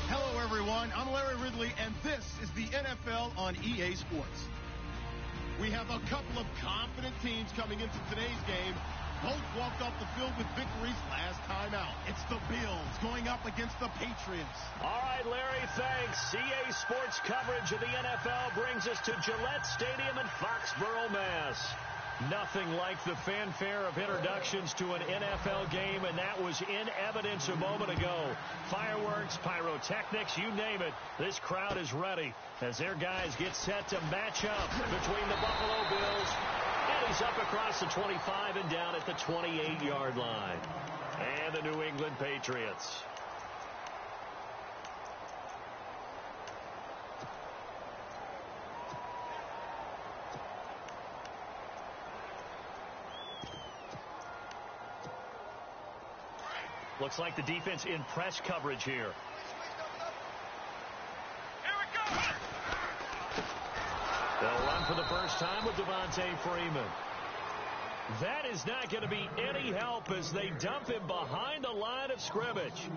Hello, everyone. I'm Larry Ridley, and this is the NFL on EA Sports. We have a couple of confident teams coming into today's game. Both walked off the field with victories last time out. It's the Bills going up against the Patriots. All right, Larry, thanks. EA Sports coverage of the NFL brings us to Gillette Stadium in Foxborough, Mass. Nothing like the fanfare of introductions to an NFL game, and that was in evidence a moment ago. Fireworks, pyrotechnics, you name it. This crowd is ready as their guys get set to match up between the Buffalo Bills. And he's up across the 25 and down at the 28-yard line. And the New England Patriots. Looks like the defense in press coverage here. Here we go. They'll run for the first time with Devontae Freeman. That is not going to be any help as they dump him behind the line of scrimmage.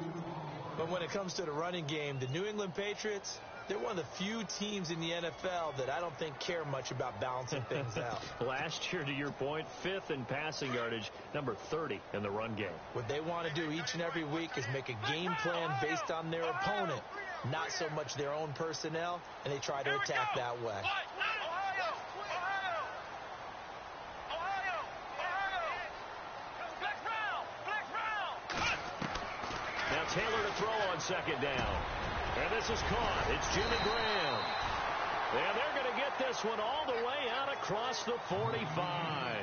But when it comes to the running game, the New England Patriots, they're one of the few teams in the NFL that I don't think care much about balancing things out. Last year, to your point, 5th in passing yardage, number 30 in the run game. What they want to do each and every week is make a game plan based on their opponent, not so much their own personnel, and they try to attack that way. Now Taylor to throw on second down. And this is caught. It's Jimmy Graham. And they're going to get this one all the way out across the 45.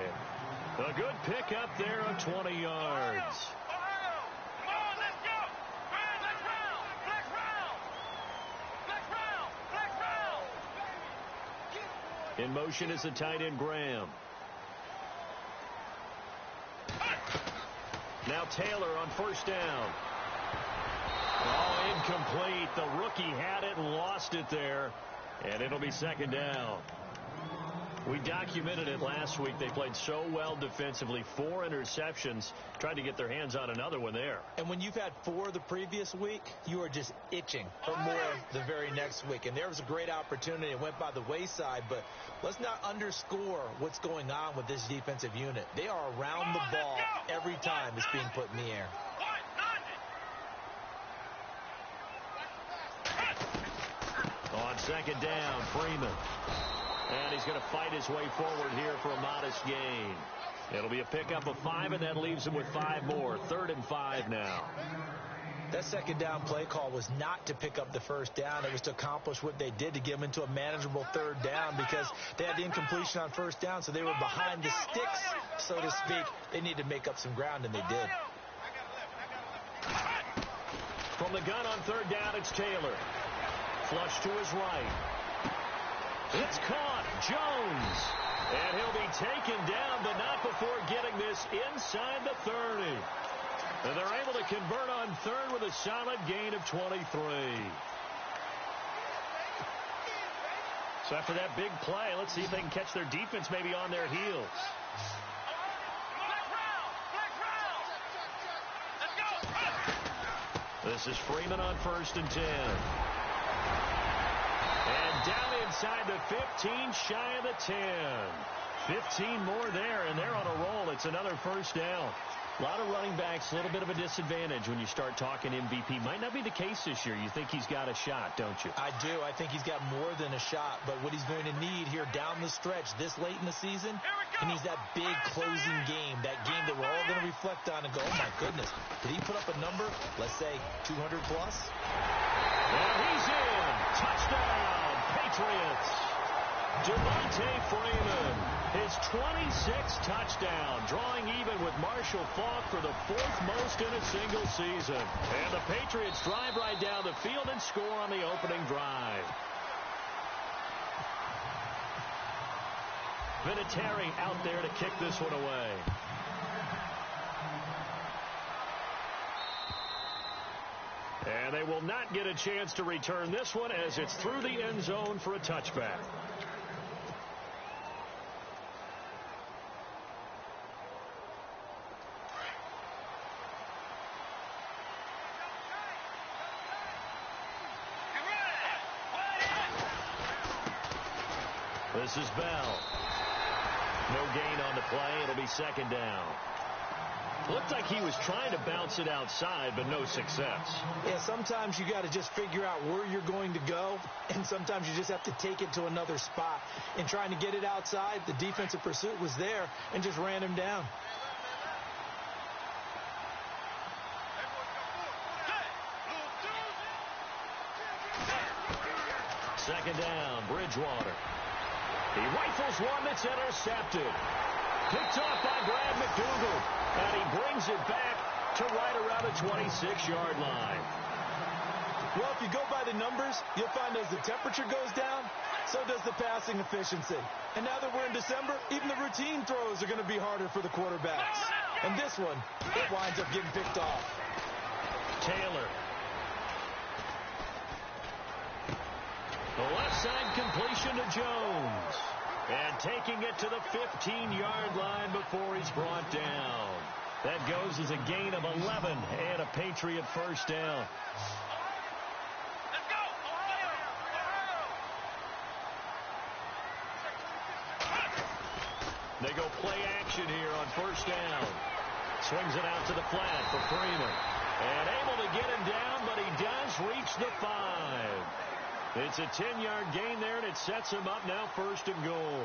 A good pickup there of 20 yards. In motion is the tight end Graham. Now Taylor on first down. Oh, incomplete. The rookie had it and lost it there. And it'll be second down. We documented it last week. They played so well defensively. 4 interceptions. Tried to get their hands on another one there. And when you've had 4 the previous week, you are just itching for more the very next week. And there was a great opportunity. It went by the wayside. But let's not underscore what's going on with this defensive unit. They are around the ball every time it's being put in the air. On second down, Freeman. And he's going to fight his way forward here for a modest gain. It'll be a pickup of 5, and that leaves him with 5 more. 3rd and 5 now. That second down play call was not to pick up the first down. It was to accomplish what they did to get them into a manageable 3rd down because they had the incompletion on first down, so they were behind the sticks, so to speak. They needed to make up some ground, and they did. From the gun on 3rd down, it's Taylor. Flush to his right. It's caught. Jones. And he'll be taken down, but not before getting this inside the 30. And they're able to convert on 3rd with a solid gain of 23. So after that big play, let's see if they can catch their defense maybe on their heels. This is Freeman on 1st and 10. And down inside the 15, shy of the 10. 15 more there, and they're on a roll. It's another first down. A lot of running backs, a little bit of a disadvantage when you start talking MVP. Might not be the case this year. You think he's got a shot, don't you? I do. I think he's got more than a shot. But what he's going to need here down the stretch this late in the season, he needs that big closing game, that game that we're all going to reflect on and go, oh, my goodness, did he put up a number, let's say, 200 plus? And he's in. Touchdown, Patriots. Devontae Freeman, his 26th touchdown, drawing even with Marshall Faulk for the 4th most in a single season. And the Patriots drive right down the field and score on the opening drive. Vinatieri out there to kick this one away. And they will not get a chance to return this one as it's through the end zone for a touchback. This is Bell. No gain on the play. It'll be second down. Looked like he was trying to bounce it outside, but no success. Yeah, sometimes you got to just figure out where you're going to go, and sometimes you just have to take it to another spot. In trying to get it outside, the defensive pursuit was there and just ran him down. Second down, Bridgewater. He rifles one that's intercepted. Picked off by Brad McDougal. And he brings it back to right around the 26-yard line. Well, if you go by the numbers, you'll find as the temperature goes down, so does the passing efficiency. And now that we're in December, even the routine throws are going to be harder for the quarterbacks. And this one, it winds up getting picked off. Taylor. The left side completion to Jones. And taking it to the 15-yard line before he's brought down. That goes as a gain of 11 and a Patriot first down. Let's go! They go play action here on first down. Swings it out to the flat for Freeman. And able to get him down, but he does reach the 5. It's a 10-yard gain there, and it sets him up now first and goal.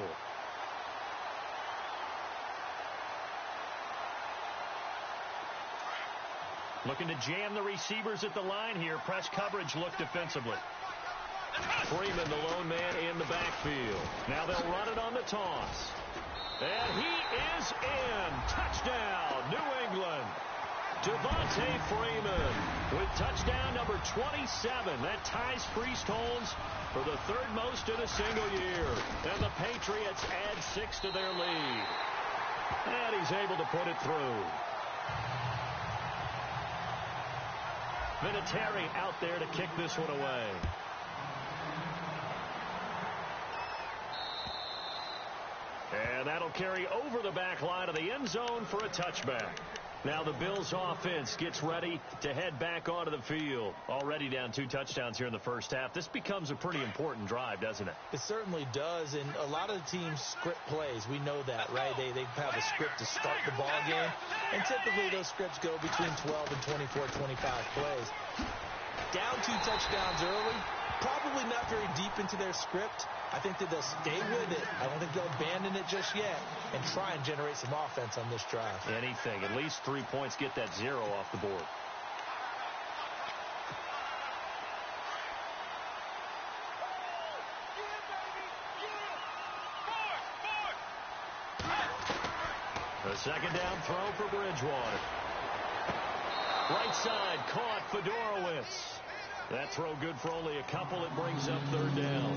Looking to jam the receivers at the line here. Press coverage look defensively. Freeman, the lone man in the backfield. Now they'll run it on the toss. And he is in. Touchdown, New England. Devontae Freeman with touchdown number 27. That ties Priest-Holmes for the third most in a single year. And the Patriots add 6 to their lead. And he's able to put it through. Vinatieri out there to kick this one away. And that'll carry over the back line of the end zone for a touchback. Now the Bills offense gets ready to head back onto the field. Already down 2 touchdowns here in the first half. This becomes a pretty important drive, doesn't it? It certainly does, and a lot of the teams script plays. We know that, right? They have a script to start the ball game, and typically those scripts go between 12 and 24, 25 plays. Down 2 touchdowns early, probably not very deep into their script. I think that they'll stay with it. I don't think they'll abandon it just yet and try and generate some offense on this drive. Anything. At least 3 points, get that 0 off the board. A second down throw for Bridgewater. Right side caught Fedorowicz. That throw good for only a couple. It brings up third down.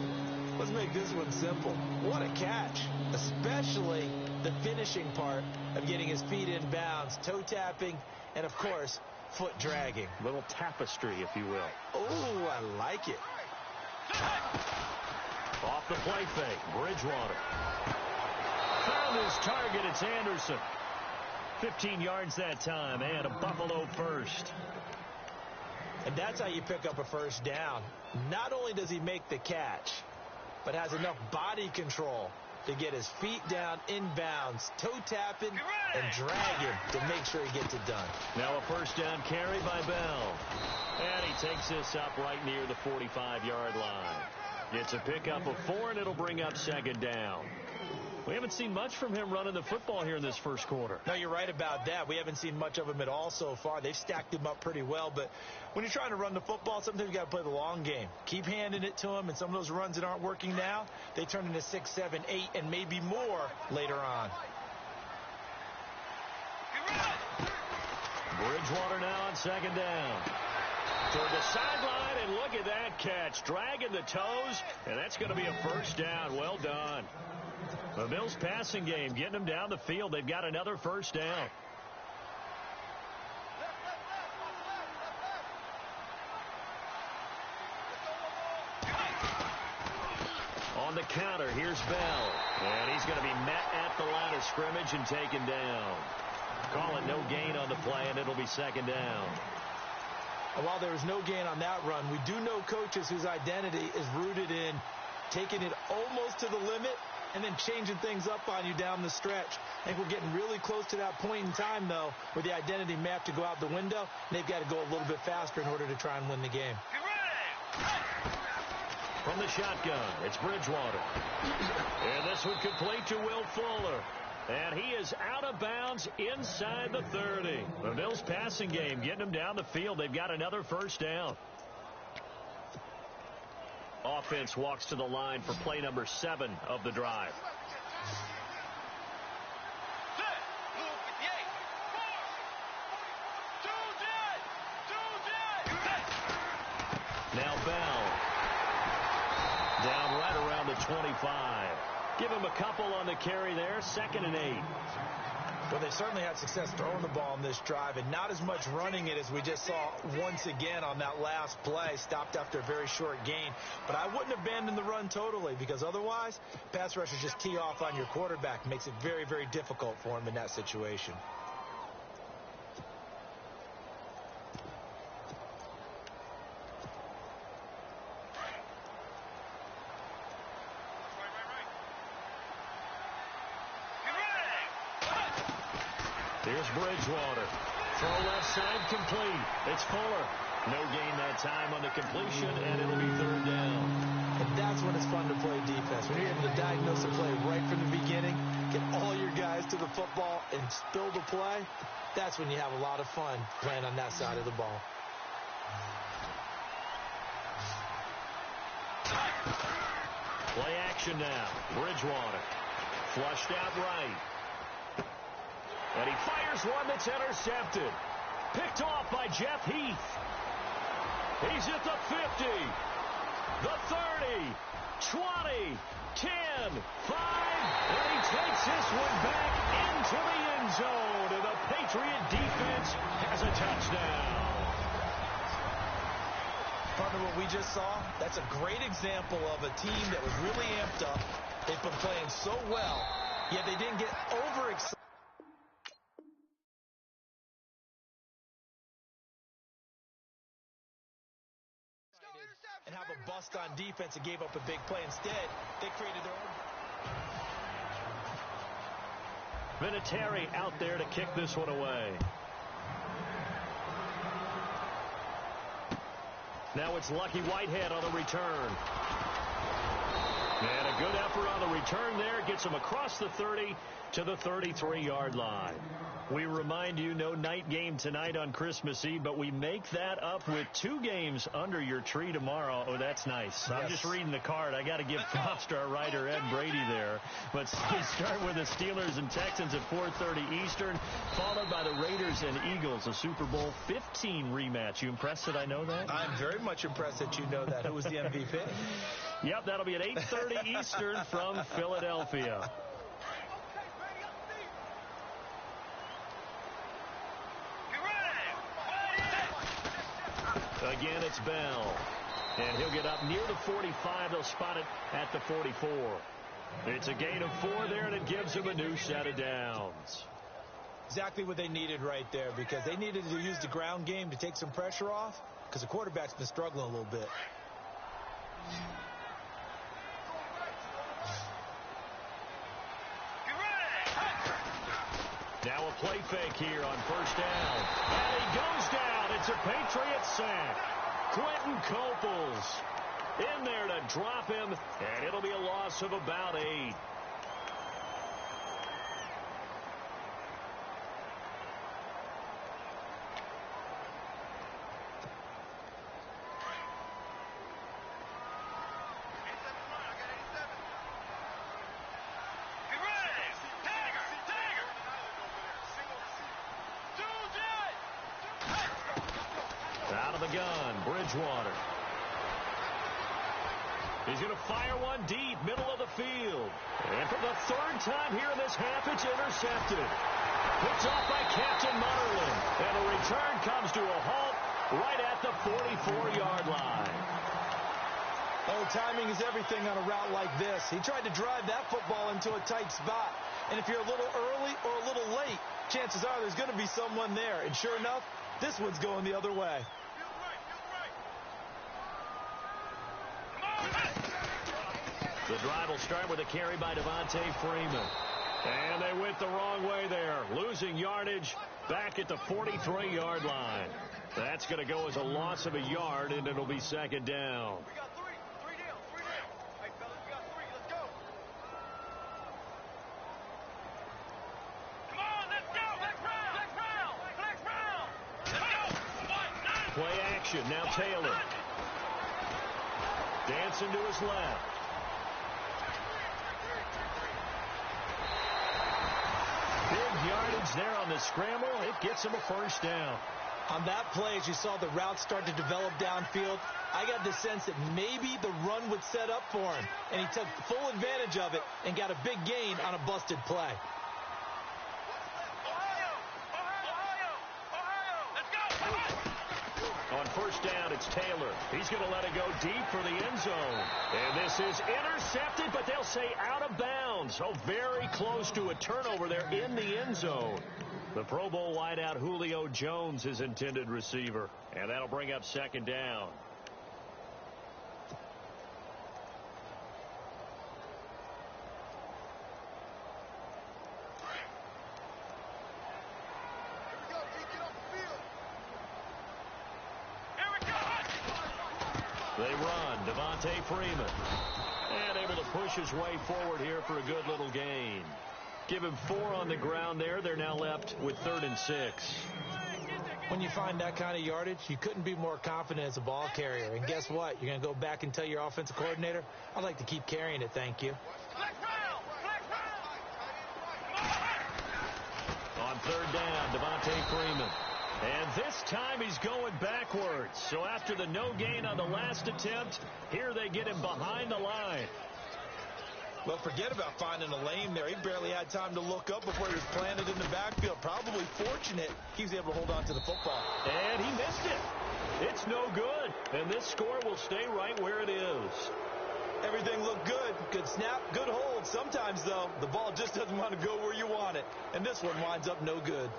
Let's make this one simple. What a catch, especially the finishing part of getting his feet in bounds, toe tapping, and, of course, foot dragging. Little tapestry, if you will. Oh, I like it. Off the play fake, Bridgewater. Found his target, it's Anderson. 15 yards that time, and a Buffalo first. And that's how you pick up a first down. Not only does he make the catch, but has enough body control to get his feet down inbounds, toe tapping, and dragging to make sure he gets it done. Now a first down carry by Bell. And he takes this up right near the 45-yard line. It's a pickup of 4, and it'll bring up second down. We haven't seen much from him running the football here in this first quarter. No, you're right about that. We haven't seen much of him at all so far. They've stacked him up pretty well, but when you're trying to run the football, sometimes you got to play the long game. Keep handing it to him, and some of those runs that aren't working now, they turn into 6, 7, 8, and maybe more later on. Bridgewater now on second down. Toward the sideline, and look at that catch. Dragging the toes, and that's going to be a first down. Well done. The Bills passing game, getting them down the field. They've got another first down. On the counter, here's Bell. And he's going to be met at the line of scrimmage and taken down. Call it no gain on the play, and it'll be second down. And while there was no gain on that run, we do know coaches whose identity is rooted in taking it almost to the limit and then changing things up on you down the stretch. I think we're getting really close to that point in time, though, where the identity may have to go out the window, and they've got to go a little bit faster in order to try and win the game. From the shotgun, it's Bridgewater. And this one complete to Will Fuller. And he is out of bounds inside the 30. The Bills passing game getting them down the field. They've got another first down. Offense walks to the line for play number 7 of the drive. Now Bell. Down right around the 25. Give him a couple on the carry there. 2nd and 8. Well, they certainly had success throwing the ball on this drive, and not as much running it as we just saw once again on that last play. Stopped after a very short gain. But I wouldn't abandon the run totally, because otherwise, pass rushers just tee off on your quarterback. Makes it very, very difficult for him in that situation. Here's Bridgewater. Throw left side complete. It's Fuller. No gain that time on the completion, and it'll be 3rd down. And that's when it's fun to play defense. When you're able to diagnose a play right from the beginning, get all your guys to the football, and spill the play, that's when you have a lot of fun playing on that side of the ball. Play action now. Bridgewater. Flushed out right. And he fires one that's intercepted. Picked off by Jeff Heath. He's at the 50, the 30, 20, 10, 5, and he takes this one back into the end zone, and the Patriot defense has a touchdown. Partner, what we just saw, that's a great example of a team that was really amped up. They've been playing so well, yet they didn't get overexcited and have a bust on defense and gave up a big play. Instead, they created their own. Vinatieri out there to kick this one away. Now it's Lucky Whitehead on the return. And a good effort on the return there. Gets him across the 30 to the 33-yard line. We remind you, no night game tonight on Christmas Eve, but we make that up with 2 games under your tree tomorrow. Oh, that's nice. Yes. I'm just reading the card. I got to give props to our writer, Ed Brady, there. But we start with the Steelers and Texans at 4:30 Eastern, followed by the Raiders and Eagles, a Super Bowl 15 rematch. You impressed that I know that? I'm very much impressed that you know that. Who was the MVP? Yep, that'll be at 8:30 Eastern from Philadelphia. Again, it's Bell. And he'll get up near the 45. They'll spot it at the 44. It's a gain of 4 there, and it gives him a new set of downs. Exactly what they needed right there, because they needed to use the ground game to take some pressure off, because the quarterback's been struggling a little bit. Now a play fake here on first down. And he goes down. It's a Patriots sack. Quentin Coples in there to drop him, and it'll be a loss of about 8. Gun, Bridgewater. He's going to fire one deep, middle of the field. And for the 3rd time here in this half, it's intercepted. Picked off by Captain Mutterland. And the return comes to a halt right at the 44-yard line. Oh, timing is everything on a route like this. He tried to drive that football into a tight spot. And if you're a little early or a little late, chances are there's going to be someone there. And sure enough, this one's going the other way. The drive will start with a carry by Devontae Freeman. And they went the wrong way there, losing yardage back at the 43-yard line. That's going to go as a loss of a yard, and it'll be second down. We got three. Three down. Hey, fellas, we got three. Let's go. Come on, let's go. Flex round. Let's go. Play action. Now Taylor. Dancing to his left. Big yardage there on the scramble. It gets him a first down. On that play, as you saw the route start to develop downfield, I got the sense that maybe the run would set up for him, and he took full advantage of it and got a big gain on a busted play. On first down, it's Taylor. He's going to let it go deep for the end zone. And this is intercepted, but they'll say out of bounds. So very close to a turnover there in the end zone. The Pro Bowl wideout Julio Jones, his intended receiver. And that'll bring up second down. They run. Devontae Freeman. And able to push his way forward here for a good little gain. Give him 4 on the ground there. They're now left with 3rd and 6. When you find that kind of yardage, you couldn't be more confident as a ball carrier. And guess what? You're going to go back and tell your offensive coordinator, I'd like to keep carrying it, thank you. On 3rd down, Devontae Freeman. And this time he's going backwards. So after the no gain on the last attempt, here they get him behind the line. Well, forget about finding a lane there. He barely had time to look up before he was planted in the backfield. Probably fortunate he was able to hold on to the football. And he missed it. It's no good. And this score will stay right where it is. Everything looked good. Good snap, good hold. Sometimes, though, the ball just doesn't want to go where you want it. And this one winds up no good.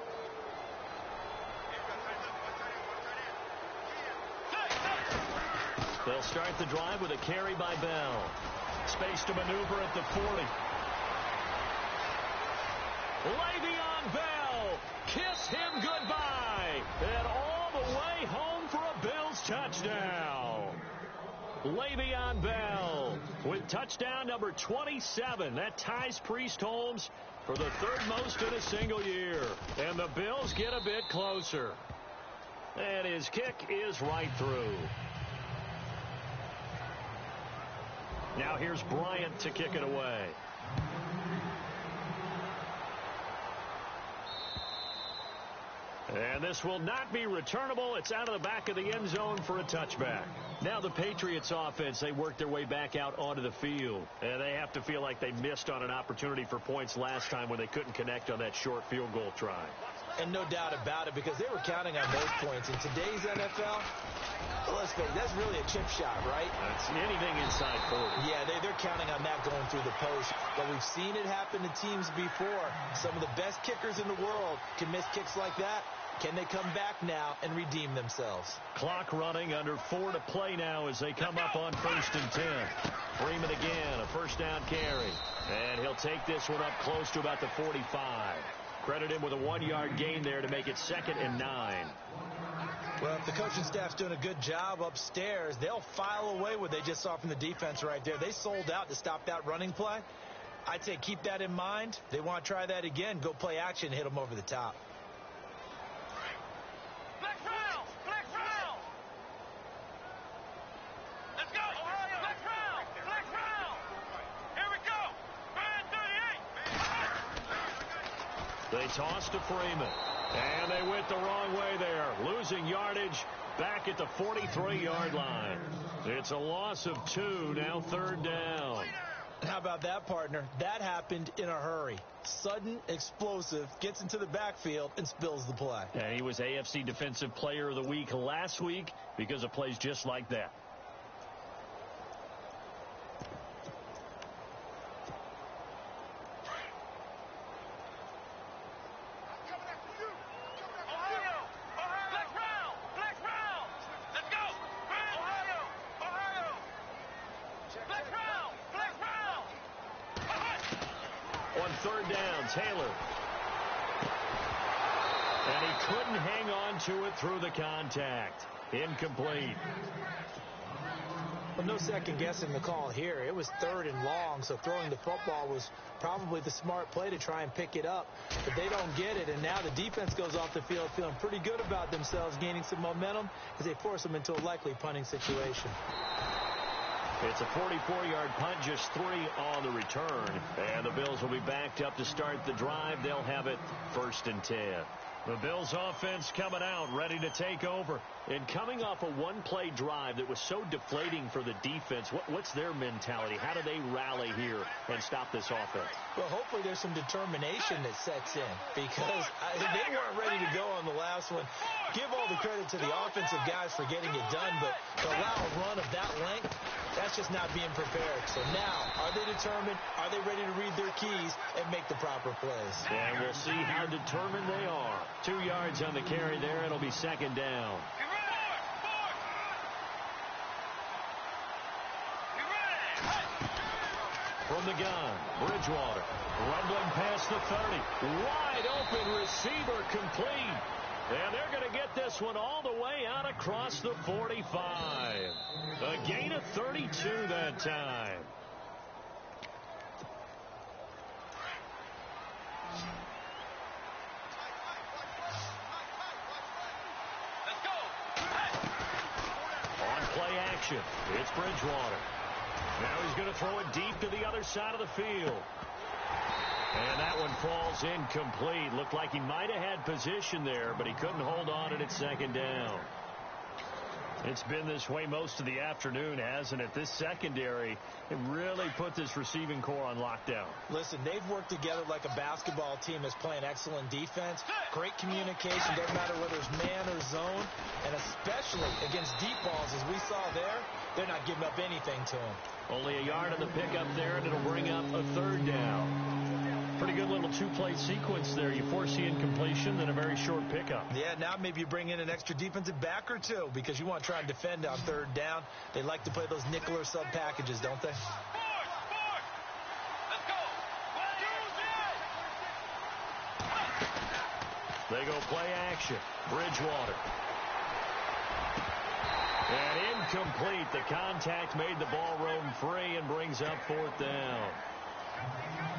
They'll start the drive with a carry by Bell. Space to maneuver at the 40. Le'Veon Bell. Kiss him goodbye. And all the way home for a Bills touchdown. Le'Veon Bell with touchdown number 27. That ties Priest Holmes for the 3rd most in a single year. And the Bills get a bit closer. And his kick is right through. Now here's Bryant to kick it away. And this will not be returnable. It's out of the back of the end zone for a touchback. Now the Patriots offense, they work their way back out onto the field. And they have to feel like they missed on an opportunity for points last time when they couldn't connect on that short field goal try. And no doubt about it, because they were counting on those points. In today's NFL, let's face it, that's really a chip shot, right? That's anything inside 40. Yeah, they're counting on that going through the post. But we've seen it happen to teams before. Some of the best kickers in the world can miss kicks like that. Can they come back now and redeem themselves? Clock running, under 4 to play now as they come up on 1st and 10. Freeman again, a first down carry. And he'll take this one up close to about the 45. Credit him with a 1-yard gain there to make it 2nd and 9. Well, if the coaching staff's doing a good job upstairs, they'll file away what they just saw from the defense right there. They sold out to stop that running play. I'd say keep that in mind. They want to try that again. Go play action and hit them over the top. Let's go. Ohio. Flex round. Here we go. 38. They toss to Freeman. And they went the wrong way there. Losing yardage back at the 43-yard line. It's a loss of 2, now 3rd down. How about that, partner? That happened in a hurry. Sudden, explosive, gets into the backfield and spills the play. And he was AFC Defensive Player of the Week last week because of plays just like that. Flex round. on third down, Taylor. And he couldn't hang on to it through the contact. Incomplete. Well, no second guessing the call here. It was third and long, so throwing the football was probably the smart play to try and pick it up. But they don't get it, and now the defense goes off the field feeling pretty good about themselves, gaining some momentum as they force them into a likely punting situation. It's a 44-yard punt, just 3 on the return. And the Bills will be backed up to start the drive. They'll have it 1st and 10. The Bills offense coming out, ready to take over. And coming off a one-play drive that was so deflating for the defense, what's their mentality? How do they rally here and stop this offense? Well, hopefully there's some determination that sets in, because they weren't ready to go on the last one. Give all the credit to the offensive guys for getting it done, but to allow a run of that length, that's just not being prepared. So now, are they determined? Are they ready to read their keys and make the proper plays? And we'll see how determined they are. 2 yards on the carry there. It'll be 2nd down. From the gun, Bridgewater. Rumbling past the 30. Wide open receiver complete. And they're going to get this one all the way out across the 45. A gain of 32 that time. Let's go. On play action, it's Bridgewater. Now he's going to throw it deep to the other side of the field. And that one falls incomplete. Looked like he might have had position there, but he couldn't hold on and it's 2nd down. It's been this way most of the afternoon, hasn't it? This secondary, it really put this receiving core on lockdown. Listen, they've worked together like a basketball team that's playing excellent defense. Great communication, doesn't matter whether it's man or zone. And especially against deep balls, as we saw there, they're not giving up anything to them. Only a yard on the pickup there, and it'll bring up a 3rd down. Pretty good little 2-play sequence there. You force the incompletion, then a very short pickup. Yeah, now maybe you bring in an extra defensive back or two because you want to try and defend on 3rd down. They like to play those nickel or sub packages, don't they? Let's go. They go play action. Bridgewater. And incomplete. The contact made the ball roam free and brings up 4th down.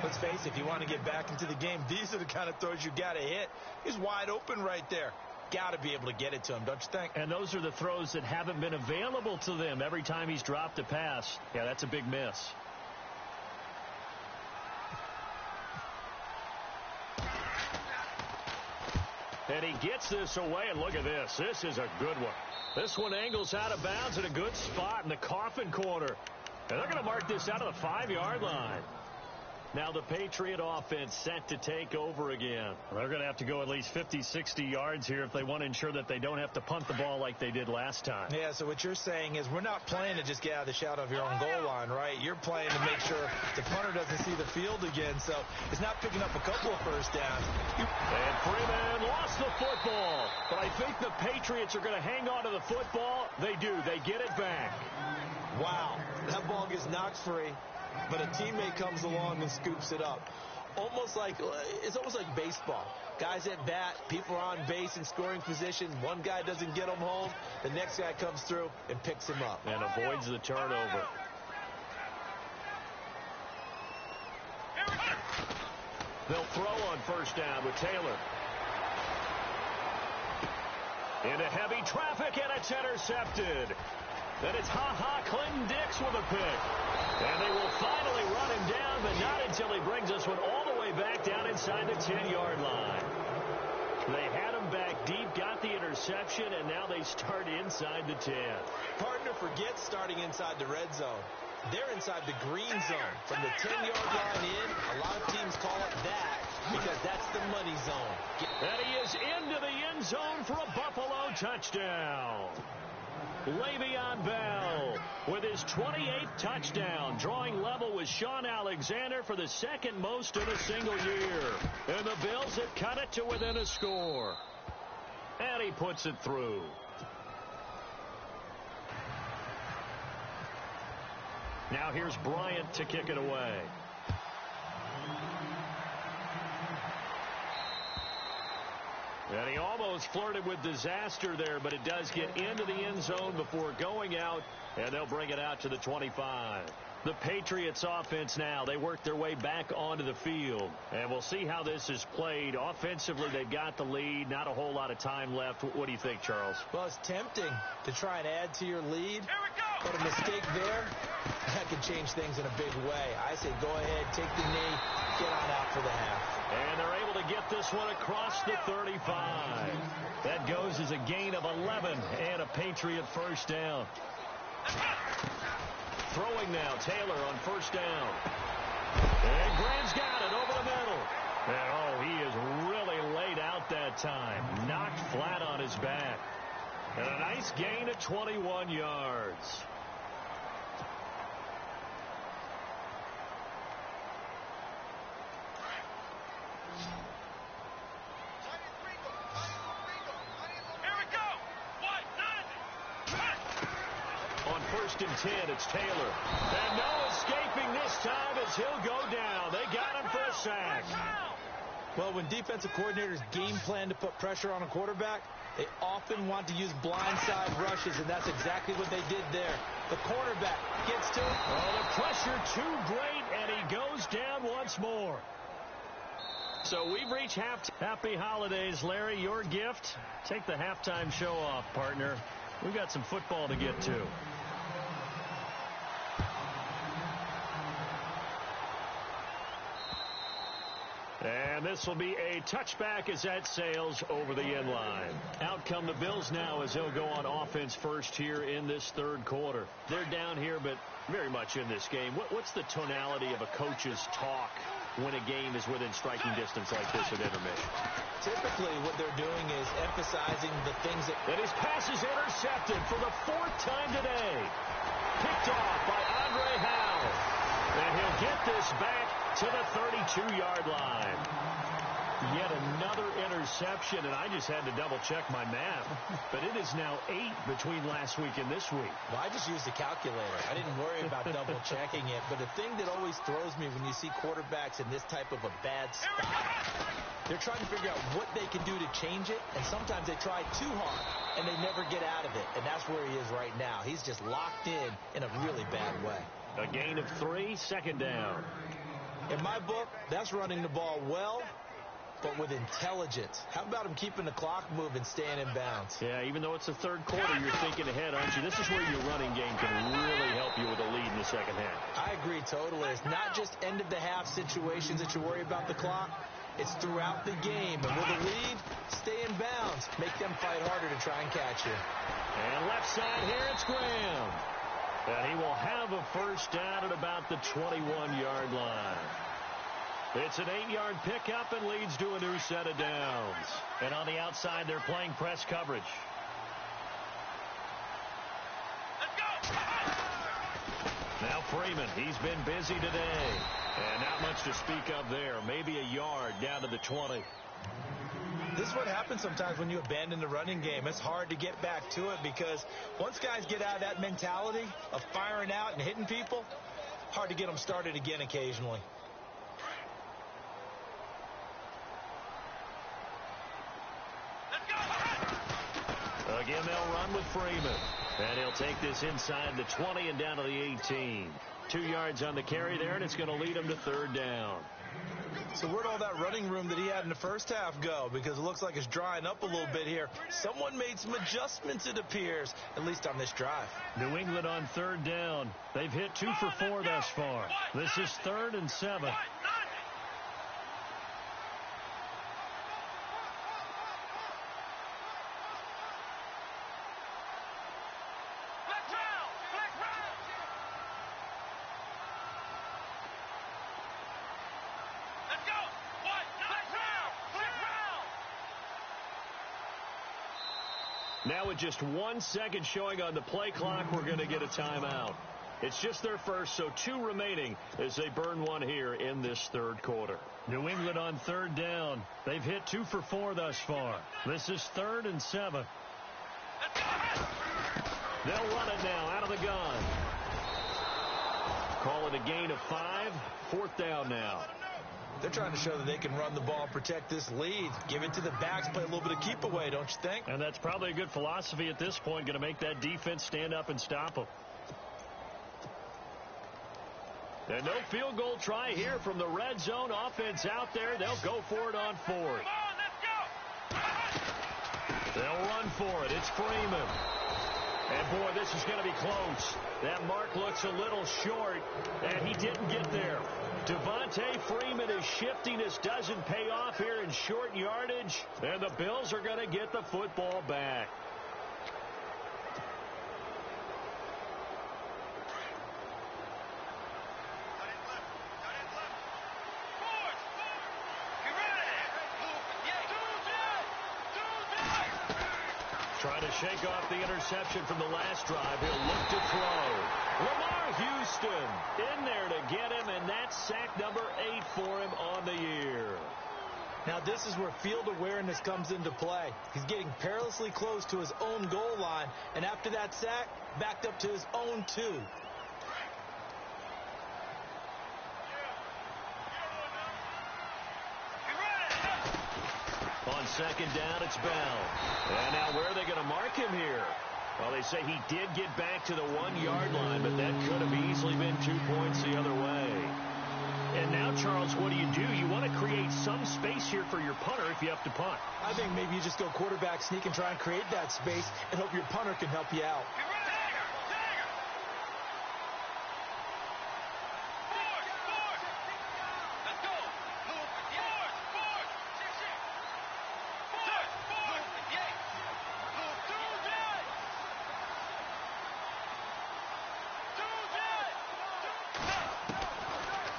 Let's face it, if you want to get back into the game, these are the kind of throws you got to hit. He's wide open right there. Got to be able to get it to him, don't you think? And those are the throws that haven't been available to them every time he's dropped a pass. Yeah, that's a big miss. And he gets this away, and look at this. This is a good one. This one angles out of bounds in a good spot in the coffin corner. And they're going to mark this out of the 5-yard line. Now the Patriot offense set to take over again. They're going to have to go at least 50, 60 yards here if they want to ensure that they don't have to punt the ball like they did last time. Yeah, so what you're saying is we're not playing to just get out of the shadow of your own goal line, right? You're playing to make sure the punter doesn't see the field again. So it's not picking up a couple of first downs. And Freeman lost the football. But I think the Patriots are going to hang on to the football. They do. They get it back. Wow, that ball gets knocked free, but a teammate comes along and scoops it up. It's almost like baseball. Guys at bat, people are on base in scoring position. One guy doesn't get him home. The next guy comes through and picks him up. And avoids the turnover. They'll throw on first down with Taylor. Into heavy traffic, and it's intercepted. Then it's Clinton Dix with a pick. And they will finally run him down, but not until he brings this one all the way back down inside the 10-yard line. They had him back deep, got the interception, and now they start inside the 10. Partner forgets starting inside the red zone. They're inside the green zone. From the 10-yard line in, a lot of teams call it that because that's the money zone. And he is into the end zone for a Buffalo touchdown. Le'Veon Bell with his 28th touchdown, drawing level with Sean Alexander for the second most in a single year. And the Bills have cut it to within a score. And he puts it through. Now here's Bryant to kick it away. And he almost flirted with disaster there, but it does get into the end zone before going out, and they'll bring it out to the 25. The Patriots offense now, they work their way back onto the field. And we'll see how this is played. Offensively, they've got the lead. Not a whole lot of time left. What do you think, Charles? Well, it's tempting to try and add to your lead. Here we go. But a mistake there, that could change things in a big way. I say go ahead, take the knee, get on out for the half. And they're able to get this one across the 35. That goes as a gain of 11 and a Patriot first down. Throwing now, Taylor on first down. And Graham's got it over the middle. And, oh, he is really laid out that time. Knocked flat on his back. And a nice gain of 21 yards. First and 10, it's Taylor. And no escaping this time as he'll go down. They got him for a sack. Well, when defensive coordinators game plan to put pressure on a quarterback, they often want to use blindside rushes, and that's exactly what they did there. The cornerback gets to it. Oh, the pressure too great, and he goes down once more. So we've reached Happy holidays, Larry. Your gift? Take the halftime show off, partner. We've got some football to get to. And this will be a touchback as that sails over the end line. Out come the Bills now as they'll go on offense first here in this third quarter. They're down here, but very much in this game. What's the tonality of a coach's talk when a game is within striking distance like this at intermission? Typically, what they're doing is emphasizing the things that... And his pass is intercepted for the fourth time today. Picked off by Andre Howell. And he'll get this back to the 32-yard line. Yet another interception, and I just had to double-check my math. But it is now 8 between last week and this week. Well, I just used a calculator. I didn't worry about double-checking it. But the thing that always throws me when you see quarterbacks in this type of a bad spot, they're trying to figure out what they can do to change it, and sometimes they try too hard, and they never get out of it. And that's where he is right now. He's just locked in a really bad way. A gain of 3, second down. In my book, that's running the ball well, but with intelligence. How about him keeping the clock moving, staying in bounds? Yeah, even though it's the third quarter, you're thinking ahead, aren't you? This is where your running game can really help you with a lead in the second half. I agree totally. It's not just end-of-the-half situations that you worry about the clock. It's throughout the game. And with a lead, stay in bounds. Make them fight harder to try and catch you. And left side here, it's Graham. And he will have a first down at about the 21-yard line. It's an 8-yard pickup and leads to a new set of downs. And on the outside, they're playing press coverage. Let's go! Now Freeman, he's been busy today. And not much to speak of there. Maybe a yard down to the 20. This is what happens sometimes when you abandon the running game. It's hard to get back to it because once guys get out of that mentality of firing out and hitting people, hard to get them started again occasionally. Again, they'll run with Freeman. And he'll take this inside the 20 and down to the 18. 2 yards on the carry there, and it's going to lead him to third down. So where'd all that running room that he had in the first half go? Because it looks like it's drying up a little bit here. Someone made some adjustments, it appears, at least on this drive. New England on third down. They've hit 2 for 4 thus far. This is 3rd and 7. Now with just 1 second showing on the play clock, we're going to get a timeout. It's just their first, so 2 remaining as they burn 1 here in this third quarter. New England on third down. They've hit 2 for 4 thus far. This is 3rd and 7. They'll run it now out of the gun. Call it a gain of 5. 4th down now. They're trying to show that they can run the ball and protect this lead. Give it to the backs, play a little bit of keep away, don't you think? And that's probably a good philosophy at this point, going to make that defense stand up and stop them. And no field goal try here from the red zone. Offense out there. They'll go for it on fourth. They'll run for it. It's Freeman. And, boy, this is going to be close. That mark looks a little short, and he didn't get there. Devontae Freeman is shifting. This doesn't pay off here in short yardage, and the Bills are going to get the football back. Trying to shake off the interception from the last drive. He'll look to throw. Lamar Houston in there to get him, and that's sack number 8 for him on the year. Now this is where field awareness comes into play. He's getting perilously close to his own goal line, and after that sack, backed up to his own 2. On second down, it's Bell. And now where are they going to mark him here? Well, they say he did get back to the 1-yard line, but that could have easily been 2 points the other way. And now, Charles, what do? You want to create some space here for your punter if you have to punt. I think maybe you just go quarterback sneak and try and create that space and hope your punter can help you out.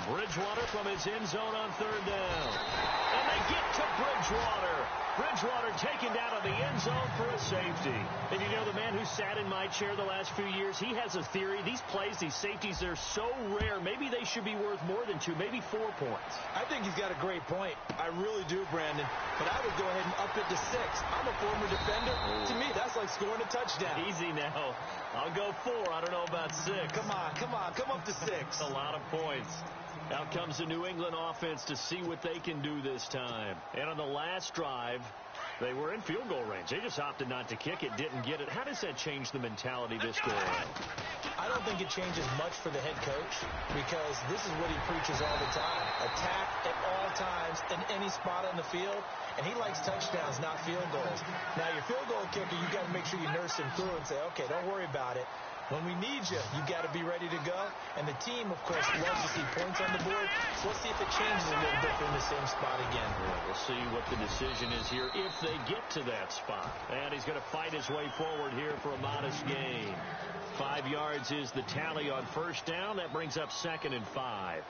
Bridgewater from his end zone on third down. And they get to Bridgewater. Bridgewater taken down on the end zone for a safety. And you know, the man who sat in my chair the last few years, he has a theory. These plays, these safeties, they're so rare. Maybe they should be worth more than 2, maybe 4 points. I think he's got a great point. I really do, Brandon. But I would go ahead and up it to 6. I'm a former defender. To me, that's like scoring a touchdown. Easy now. I'll go 4. I don't know about 6. Come on. Come up to 6. A lot of points. Out comes the New England offense to see what they can do this time. And on the last drive, they were in field goal range. They just opted not to kick it, didn't get it. How does that change the mentality this go around? I don't think it changes much for the head coach because this is what he preaches all the time. Attack at all times in any spot on the field, and he likes touchdowns, not field goals. Now, your field goal kicker, you got to make sure you nurse him through and say, okay, don't worry about it. When we need you, you've got to be ready to go. And the team, of course, loves to see points on the board. So let's see if it changes a little bit from the same spot again. Yeah, we'll see what the decision is here if they get to that spot. And he's going to fight his way forward here for a modest gain. 5 yards is the tally on first down. That brings up 2nd and 5.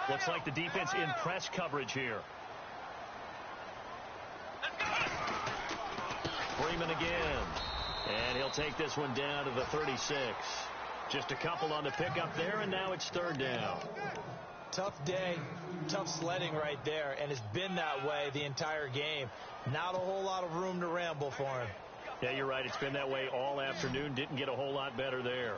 Looks like the defense in press coverage here. Freeman again. And he'll take this one down to the 36. Just a couple on the pickup there, and now it's 3rd down. Tough day, tough sledding right there, and it's been that way the entire game. Not a whole lot of room to ramble for him. Yeah, you're right. It's been that way all afternoon. Didn't get a whole lot better there.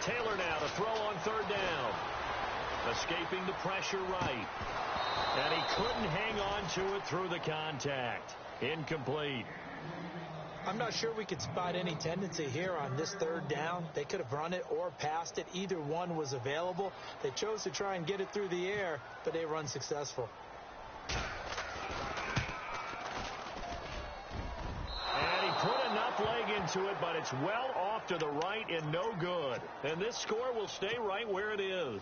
Taylor now to throw on 3rd down. Escaping the pressure right. And he couldn't hang on to it through the contact. Incomplete. I'm not sure we could spot any tendency here on this 3rd down. They could have run it or passed it. Either one was available. They chose to try and get it through the air, but they were unsuccessful. And he put enough leg into it, but it's well off to the right and no good. And this score will stay right where it is.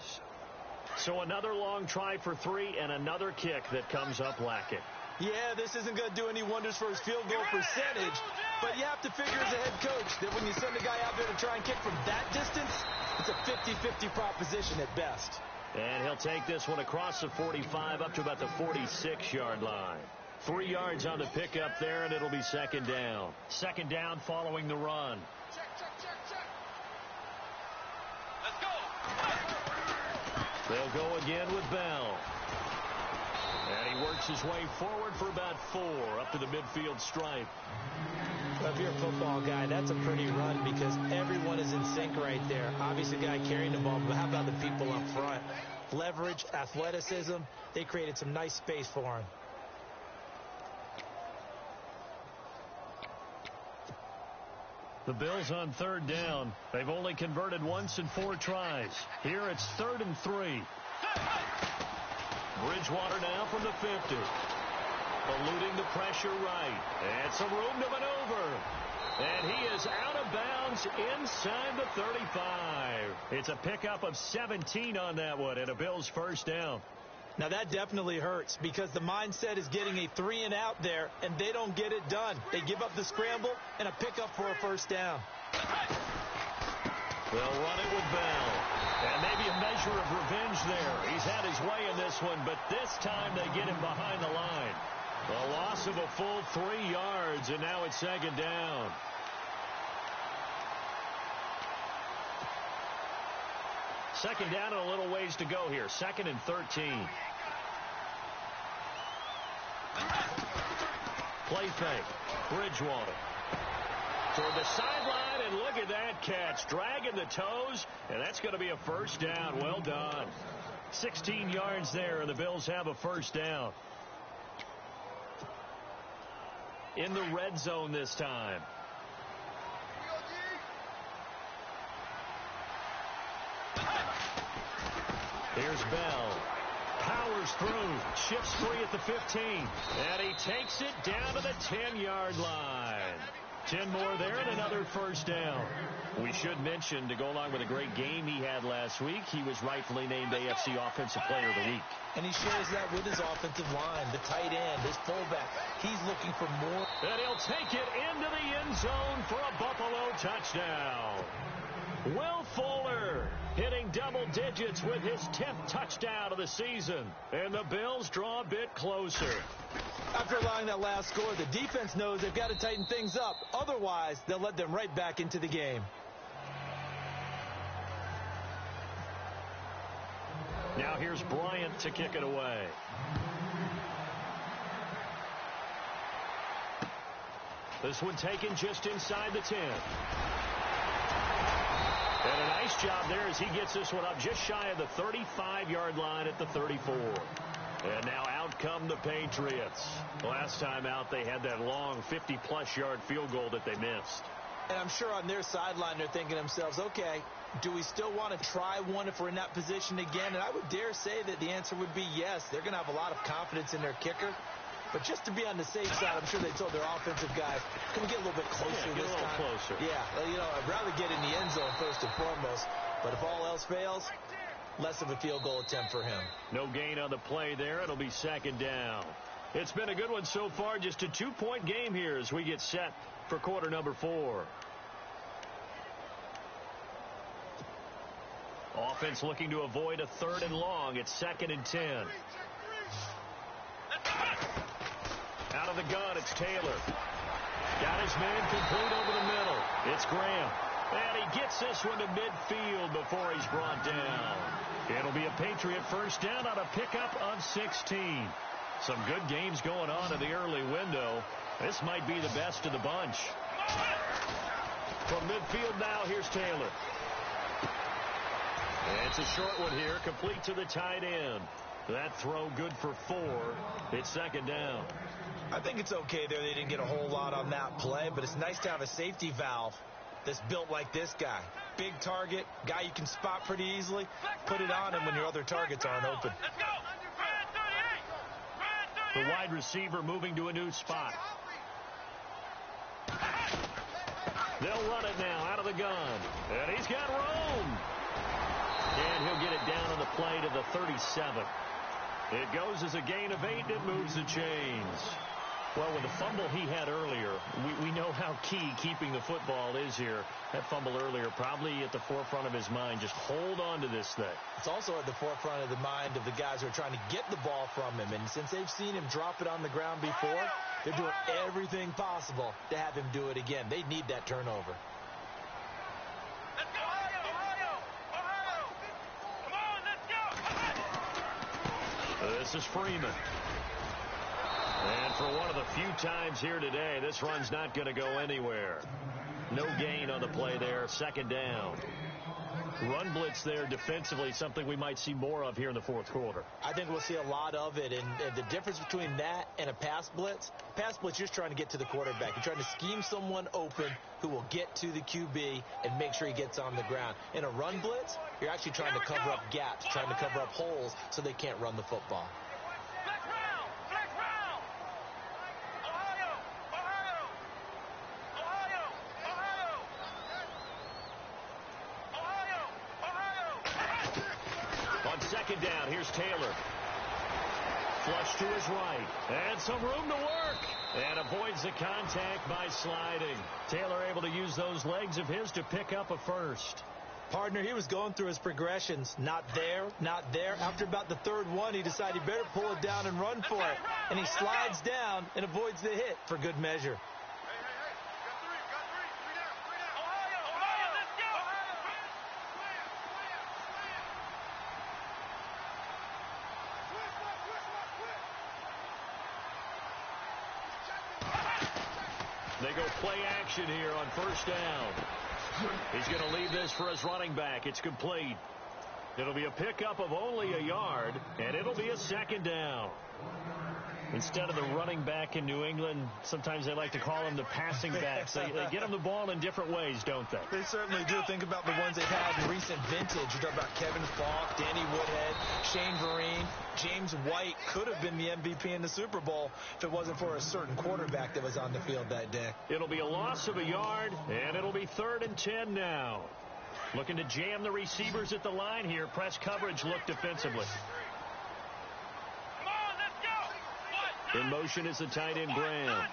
So another long try for 3 and another kick that comes up lacking. Yeah, this isn't going to do any wonders for his field goal percentage, but you have to figure as a head coach that when you send a guy out there to try and kick from that distance, it's a 50-50 proposition at best. And he'll take this one across the 45 up to about the 46-yard line. 3 yards on the pickup there, and it'll be second down. Second down following the run. Check. Let's go. They'll go again with Bell. And he works his way forward for about 4 up to the midfield stripe. Well, if you're a football guy, that's a pretty run because everyone is in sync right there. Obviously, the guy carrying the ball, but how about the people up front? Leverage, athleticism, they created some nice space for him. The Bills on third down. They've only converted once in 4 tries. Here it's 3rd and 3. Bridgewater now from the 50. Eluding the pressure right. And some room to maneuver. And he is out of bounds inside the 35. It's a pickup of 17 on that one and a Bills first down. Now that definitely hurts because the mindset is getting a 3 and out there, and they don't get it done. They give up the scramble and a pickup for a first down. They'll run it with Bell. And maybe a measure of revenge there. He's had his way in this one, but this time they get him behind the line. A loss of a full 3 yards, and now it's second down. Second down and a little ways to go here. 2nd and 13. Play fake. Bridgewater. Toward the sideline, and look at that catch. Dragging the toes, and that's going to be a first down. Well done. 16 yards there, and the Bills have a first down. In the red zone this time. Here's Bell. Powers through. Shifts free at the 15. And he takes it down to the 10-yard line. 10 more there and another first down. We should mention, to go along with a great game he had last week, he was rightfully named AFC Offensive Player of the Week. And he shares that with his offensive line, the tight end, his fullback. He's looking for more. And he'll take it into the end zone for a Buffalo touchdown. Will Fuller hitting double digits with his 10th touchdown of the season. And the Bills draw a bit closer. After allowing that last score, the defense knows they've got to tighten things up. Otherwise, they'll let them right back into the game. Now here's Bryant to kick it away. This one taken just inside the 10. And a nice job there as he gets this one up just shy of the 35-yard line at the 34. And now out come the Patriots. Last time out, they had that long 50-plus yard field goal that they missed. And I'm sure on their sideline, they're thinking to themselves, okay, do we still want to try one if we're in that position again? And I would dare say that the answer would be yes. They're going to have a lot of confidence in their kicker. But just to be on the safe side, I'm sure they told their offensive guys, can we get a little bit closer this time? Closer. Yeah, you know, I'd rather get in the end zone first and foremost. But if all else fails, less of a field goal attempt for him. No gain on the play there. It'll be second down. It's been a good one so far. Just a 2-point game here as we get set for quarter number 4. Offense looking to avoid a 3rd and long. It's 2nd and 10. Out of the gun, it's Taylor. Got his man complete over the middle. It's Graham. And he gets this one to midfield before he's brought down. It'll be a Patriot first down on a pickup of 16. Some good games going on in the early window. This might be the best of the bunch. From midfield now, here's Taylor. And it's a short one here, complete to the tight end. That throw good for 4. It's second down. I think it's okay there. They didn't get a whole lot on that play, but it's nice to have a safety valve that's built like this guy. Big target, guy you can spot pretty easily. Put it on him when your other targets aren't open. Let's go. The wide receiver moving to a new spot. They'll run it now out of the gun. And he's got room. And he'll get it down on the play to the 37. It goes as a gain of 8. It moves the chains. Well, with the fumble he had earlier, we know how key keeping the football is here. That fumble earlier probably at the forefront of his mind. Just hold on to this thing. It's also at the forefront of the mind of the guys who are trying to get the ball from him. And since they've seen him drop it on the ground before, they're doing everything possible to have him do it again. They need that turnover. Let's go, Ohio! Ohio! Come on, let's go! This is Freeman. And for one of the few times here today, this run's not going to go anywhere. No gain on the play there. Second down. Run blitz there defensively, something we might see more of here in the fourth quarter. I think we'll see a lot of it. And the difference between that and a pass blitz, you're just trying to get to the quarterback. You're trying to scheme someone open who will get to the QB and make sure he gets on the ground. In a run blitz, you're actually trying to cover up gaps, trying to cover up holes so they can't run the football. Second down, here's Taylor. Flush to his right. And some room to work. And avoids the contact by sliding. Taylor able to use those legs of his to pick up a first. Partner, he was going through his progressions. Not there, not there. After about the third one, he decided he better pull it down and run for it. And he slides down and avoids the hit for good measure. They go play action here on first down. He's going to leave this for his running back. It's complete. It'll be a pickup of only a yard, and it'll be a second down. Instead of the running back in New England, sometimes they like to call them the passing backs. They get them the ball in different ways, don't they? They certainly do. Think about the ones they've had in recent vintage. You talk about Kevin Falk, Danny Woodhead, Shane Vereen, James White could have been the MVP in the Super Bowl if it wasn't for a certain quarterback that was on the field that day. It'll be a loss of a yard, and it'll be 3rd and 10 now. Looking to jam the receivers at the line here. Press coverage look defensively. In motion is the tight end, Graham.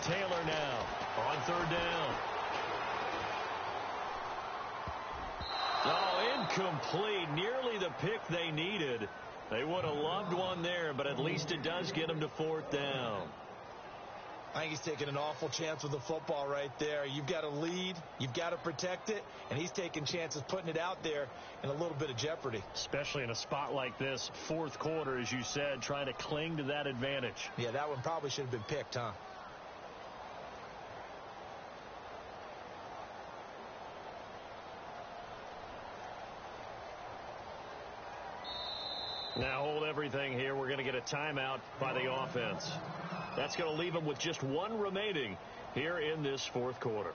Taylor now on 3rd down. Oh, incomplete. Nearly the pick they needed. They would have loved one there, but at least it does get them to 4th down. I think he's taking an awful chance with the football right there. You've got to lead, you've got to protect it, and he's taking chances putting it out there in a little bit of jeopardy. Especially in a spot like this, fourth quarter, as you said, trying to cling to that advantage. Yeah, that one probably should have been picked, huh? Now hold everything here. We're going to get a timeout by the offense. That's going to leave them with just one remaining here in this fourth quarter.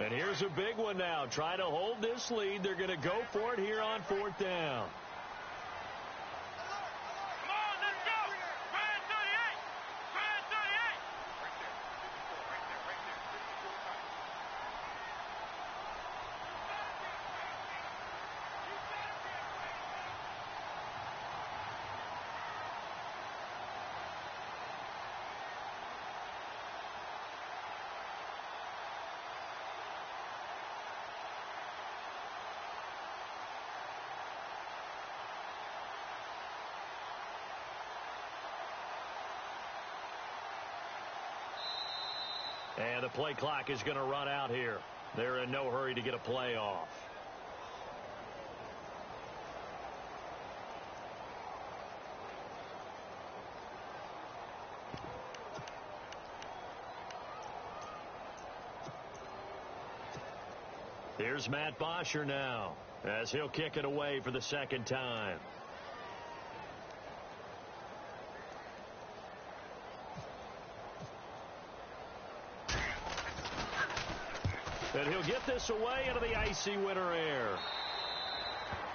And here's a big one now. Trying to hold this lead. They're going to go for it here on 4th down. And the play clock is going to run out here. They're in no hurry to get a play off. Here's Matt Bosher now as he'll kick it away for the second time. And he'll get this away into the icy winter air.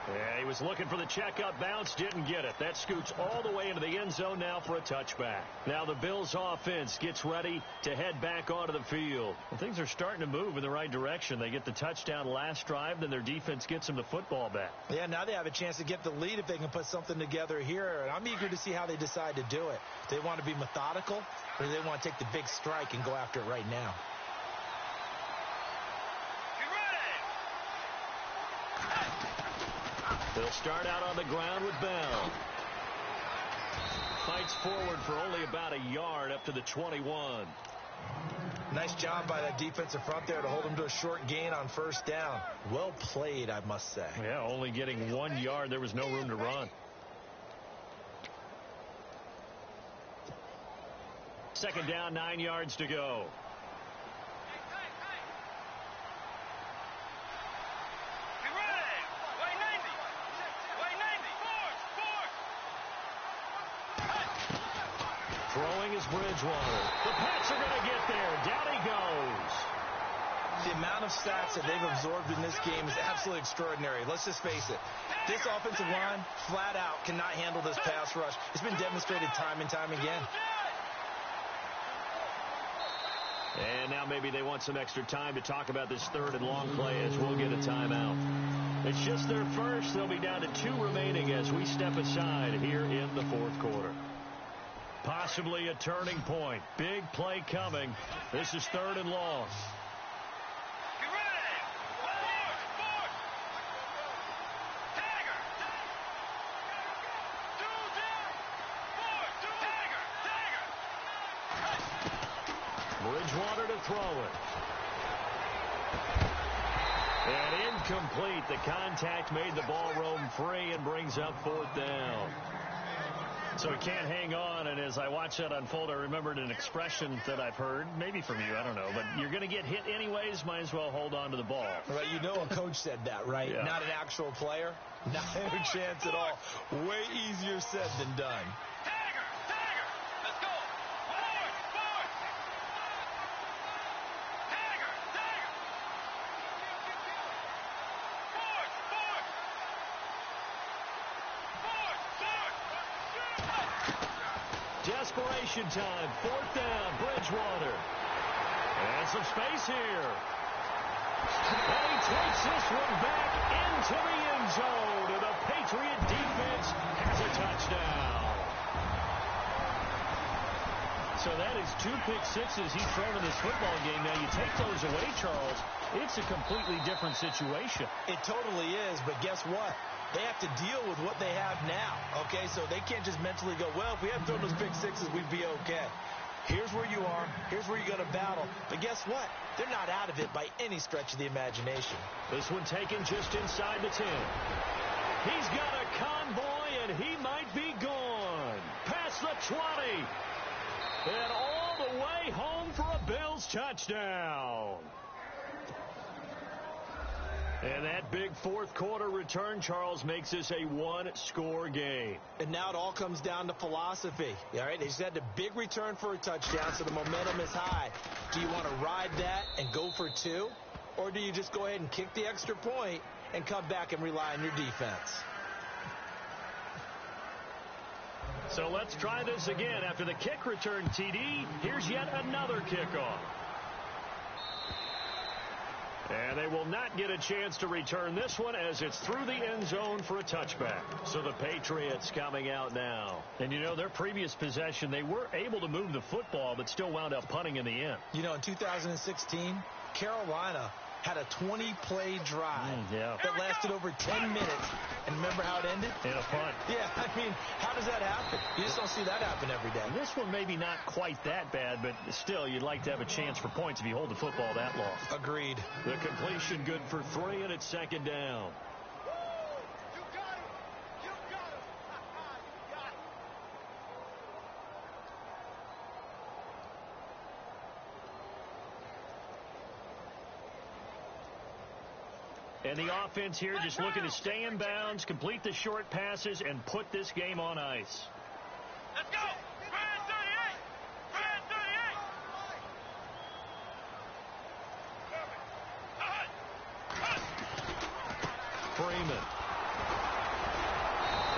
Yeah, he was looking for the checkup bounce, didn't get it. That scoots all the way into the end zone now for a touchback. Now the Bills offense gets ready to head back onto the field. Well, things are starting to move in the right direction. They get the touchdown last drive, then their defense gets them the football back. Yeah, now they have a chance to get the lead if they can put something together here. And I'm eager to see how they decide to do it. Do they want to be methodical, or do they want to take the big strike and go after it right now? They'll start out on the ground with Bell. Fights forward for only about a yard up to the 21. Nice job by that defensive front there to hold him to a short gain on 1st down. Well played, I must say. Yeah, only getting 1 yard. There was no room to run. Second down, 9 yards to go. Throwing is Bridgewater. The Pats are going to get there. Down he goes. The amount of sacks that they've absorbed in this game is absolutely extraordinary. Let's just face it. This offensive line, flat out, cannot handle this pass rush. It's been demonstrated time and time again. And now maybe they want some extra time to talk about this 3rd and long play as we'll get a timeout. It's just their first. They'll be down to 2 remaining as we step aside here in the 4th quarter. Possibly a turning point. Big play coming. This is 3rd and long. Bridgewater to throw it. And incomplete. The contact made the ball roam free and brings up 4th down. So he can't hang on, and as I watch that unfold, I remembered an expression that I've heard, maybe from you, I don't know, but you're going to get hit anyways, might as well hold on to the ball. Right, you know a coach said that, right? Yeah. Not an actual player. Not a chance at all. Way easier said than done. Desperation time. 4th down. Bridgewater. And some space here. And he takes this one back into the end zone. And the Patriot defense has a touchdown. So that is 2 pick sixes he's thrown in this football game. Now you take those away, Charles, it's a completely different situation. It totally is, but guess what? They have to deal with what they have now, okay? So they can't just mentally go, well, if we hadn't thrown those pick sixes, we'd be okay. Here's where you are. Here's where you got to battle. But guess what? They're not out of it by any stretch of the imagination. This one taken just inside the 10. He's got a convoy, and he might be gone. Past the 20. And all the way home for a Bills touchdown. And that big 4th quarter return, Charles, makes this a 1-score game. And now it all comes down to philosophy. All right, they just had a big return for a touchdown, so the momentum is high. Do you want to ride that and go for 2? or do you just go ahead and kick the extra point and come back and rely on your defense? So let's try this again. After the kick return TD, here's yet another kickoff. And they will not get a chance to return this one as it's through the end zone for a touchback. So the Patriots coming out now. And, you know, their previous possession, they were able to move the football but still wound up punting in the end. You know, in 2016, Carolina had a 20-play drive that lasted over 10 minutes. And remember how it ended? In a punt. Yeah, I mean, how does that happen? You just don't see that happen every day. This one maybe not quite that bad, but still, you'd like to have a chance for points if you hold the football that long. Agreed. The completion good for 3, and it's second down. You got him. You got him. You got him. And the offense here just looking to stay in bounds, complete the short passes, and put this game on ice. Let's go. Grand 38. Grand 38. Freeman.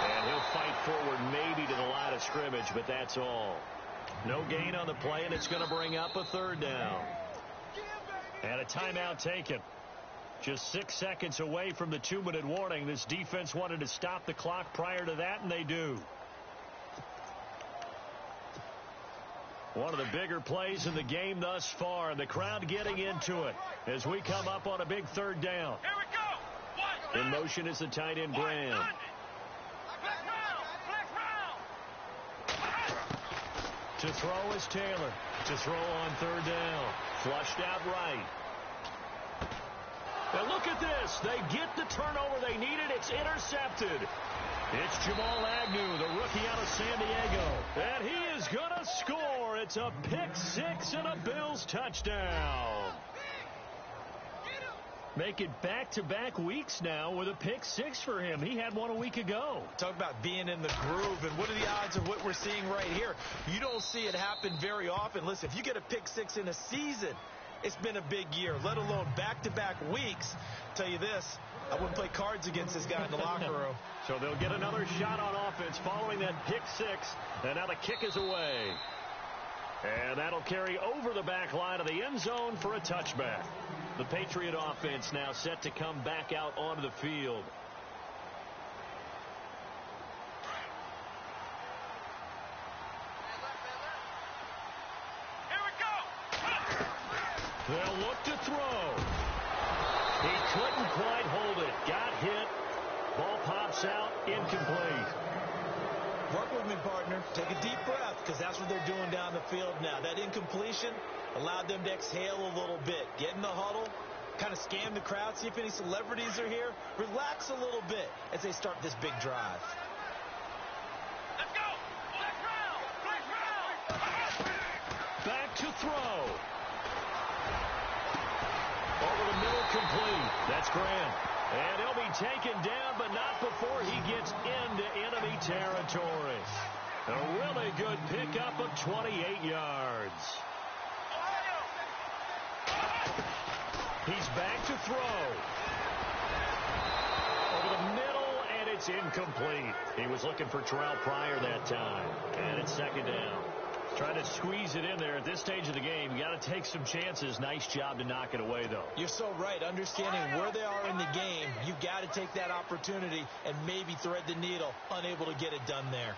And he'll fight forward maybe to the line of scrimmage, but that's all. No gain on the play, and it's going to bring up a third down. And a timeout taken. Just 6 seconds away from the 2-minute warning. This defense wanted to stop the clock prior to that, and they do. One of the bigger plays in the game thus far, and the crowd getting into it as we come up on a big third down. Here we go. In motion is the tight end, Graham. To throw is Taylor. To throw on third down. Flushed out right. Now look at this. They get the turnover they needed. It's intercepted. It's Jamal Agnew, the rookie out of San Diego. And he is going to score. It's a pick 6 and a Bills touchdown. Make it back-to-back weeks now with a pick 6 for him. He had one a week ago. Talk about being in the groove, and what are the odds of what we're seeing right here? You don't see it happen very often. Listen, if you get a pick 6 in a season, it's been a big year, let alone back-to-back weeks. Tell you this, I wouldn't play cards against this guy in the locker room. So they'll get another shot on offense following that pick 6, and now the kick is away. And that'll carry over the back line of the end zone for a touchback. The Patriot offense now set to come back out onto the field. They'll look to throw. He couldn't quite hold it. Got hit. Ball pops out. Incomplete. Work with me, partner. Take a deep breath, because that's what they're doing down the field now. That incompletion allowed them to exhale a little bit. Get in the huddle. Kind of scan the crowd. See if any celebrities are here. Relax a little bit as they start this big drive. Let's go. Back to throw. Over the middle, complete. That's Graham. And he'll be taken down, but not before he gets into enemy territory. A really good pickup of 28 yards. He's back to throw. Over the middle, and it's incomplete. He was looking for Terrell Pryor that time. And it's second down. Trying to squeeze it in there at this stage of the game. You got to take some chances. Nice job to knock it away, though. You're so right. Understanding where they are in the game, you've got to take that opportunity and maybe thread the needle. Unable to get it done there.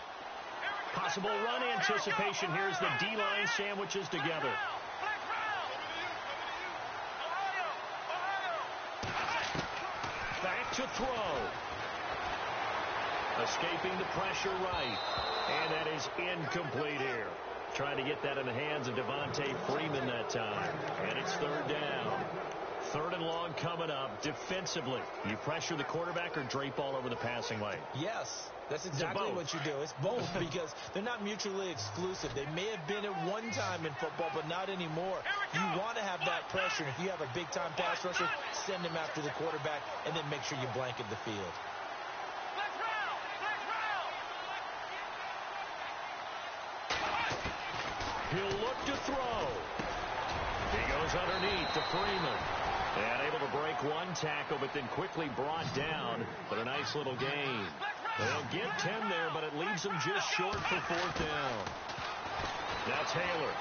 Possible run anticipation. Here's the D-line sandwiches together. Back to throw. Escaping the pressure right. And that is incomplete here. Trying to get that in the hands of Devontae Freeman that time. And it's third down. Third and long coming up. Defensively, you pressure the quarterback or drape all over the passing lane? Yes, that's exactly what you do. It's both because they're not mutually exclusive. They may have been at one time in football, but not anymore. You want to have that pressure. If you have a big-time pass rusher, send him after the quarterback and then make sure you blanket the field. He'll look to throw. He goes underneath to Freeman. And able to break one tackle, but then quickly brought down. But a nice little gain. They'll get 10 there, but it leaves them just short for 4th down. Now Taylor.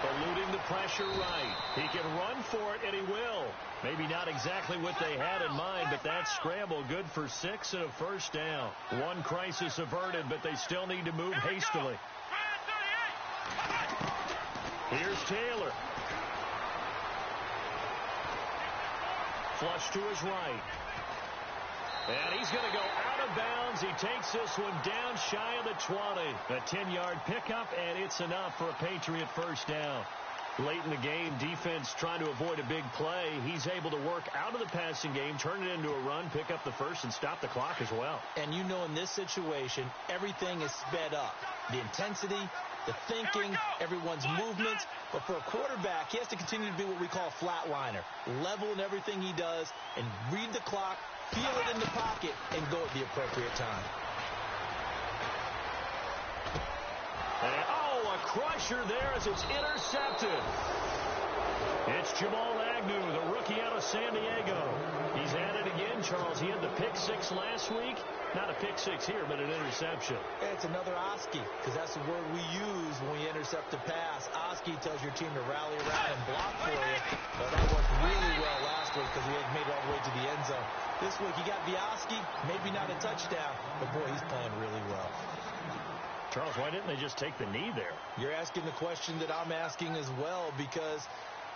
Eluding the pressure right. He can run for it, and he will. Maybe not exactly what they had in mind, but that scramble good for 6 and a 1st down. One crisis averted, but they still need to move hastily. Here's Taylor. Flush to his right. And he's going to go out of bounds. He takes this one down shy of the 20. A 10-yard pickup, and it's enough for a Patriot 1st down. Late in the game, defense trying to avoid a big play. He's able to work out of the passing game, turn it into a run, pick up the 1st, and stop the clock as well. And you know in this situation, everything is sped up. The intensity, the thinking, everyone's movements. But for a quarterback, he has to continue to be what we call a flatliner. Level in everything he does and read the clock, feel it in the pocket, and go at the appropriate time. And, a crusher there as it's intercepted. It's Jamal Agnew, the rookie out of San Diego. He's at it again, Charles. He had the pick 6 last week. Not a pick 6 here, but an interception. It's another Oski, because that's the word we use when we intercept a pass. Oski tells your team to rally around and block for you. But that worked really well last week because he had made it all the way to the end zone. This week he got Oski, maybe not a touchdown, but boy, he's playing really well. Charles, why didn't they just take the knee there? You're asking the question that I'm asking as well, because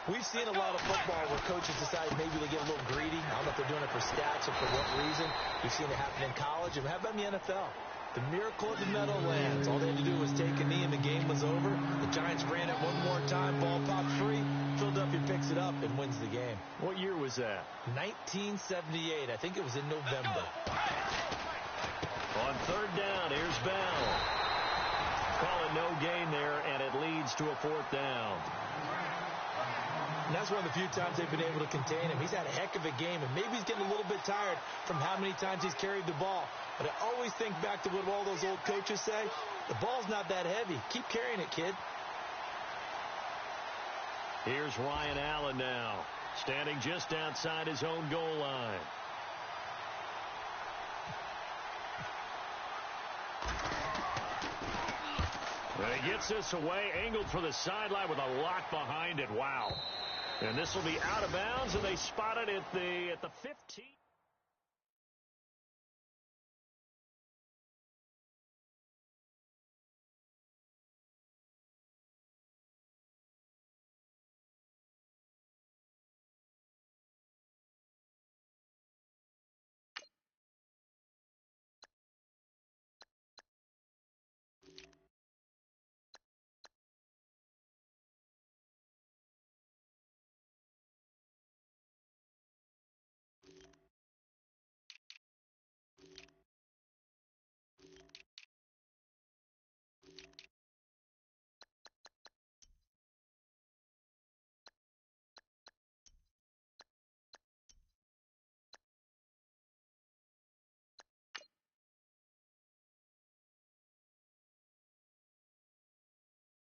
we've seen a lot of football where coaches decide maybe they get a little greedy. I don't know if they're doing it for stats or for what reason. We've seen it happen in college. And how about in the NFL? The miracle of the Meadowlands. All they had to do was take a knee and the game was over. The Giants ran it one more time. Ball popped free. Philadelphia picks it up and wins the game. What year was that? 1978. I think it was in November. On 3rd down, here's Bell. Call it no gain there, and it leads to a 4th down. And that's one of the few times they've been able to contain him. He's had a heck of a game, and maybe he's getting a little bit tired from how many times he's carried the ball. But I always think back to what all those old coaches say. The ball's not that heavy. Keep carrying it, kid. Here's Ryan Allen now, standing just outside his own goal line. And he gets this away, angled for the sideline with a lot behind it. Wow. And this will be out of bounds, and they spot it at the 15.